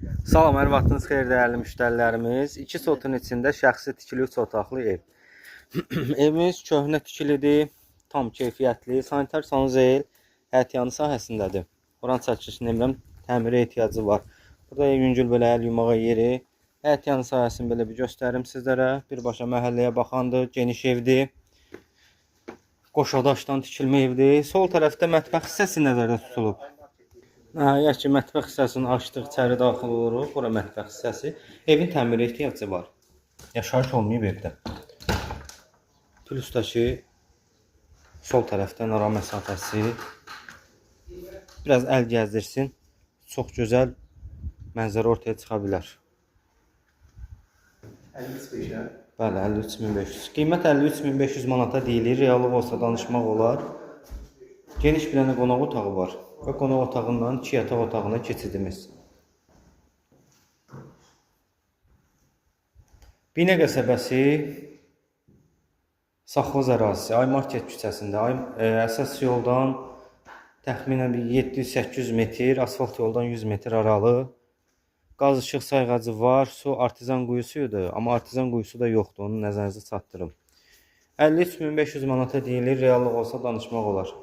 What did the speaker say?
Salam, hər vaxtınız xeyir dəyərli müştərilərimiz. 2 sotun içində şəxsi tikili 3 otaqlı ev. Evimiz köhnə tikilidir, tam keyfiyyətli, sanitar sanuzel, həyətyanı sahəsindədir. Oran çəkilişini emirəm, təmirə ehtiyacı var. Burada yüngül belə əl yumağa yeri. Həyətyanı sahəsini belə bir göstərim sizlərə. Birbaşa məhəlləyə baxandır, geniş evdir. Qoşadaşdan tikilmə evdir. Sol tərəfdə mətbəx hissəsi nəzərdə tutulub. Nəhayət ki, mətbəx hissəsini açdıq, içəri daxil oluruq. Bura mətbəx hissəsi. Evin təmirə ehtiyacı var. Yaşayış olmayıb evdə. Plusdakı sol tərəfdən ara məsafəsi. Biraz əl gəzdirsin. Çox gözəl mənzərə ortaya çıxa bilər. 53.500. Bəli, 53.500. Qiymət 53.500 manata deyilir. Reallıq olsa danışmaq olar. Geniş bir dənə qonaq otağı var və qonaq otağından 2 yataq otağına keçidimiz. Binə qəsəbəsi Saxvoz ərazisi, Ay Market küçəsində, əsas yoldan təxminən 700-800 metr, asfalt yoldan 100 metr aralı. Qaz işıq sayğacı var, su artizan quyusuydu, amma artizan quyusu da yoxdur, onu nəzərinizə çatdırım. 53.500 manata deyilir, reallıq olsa danışmaq olar.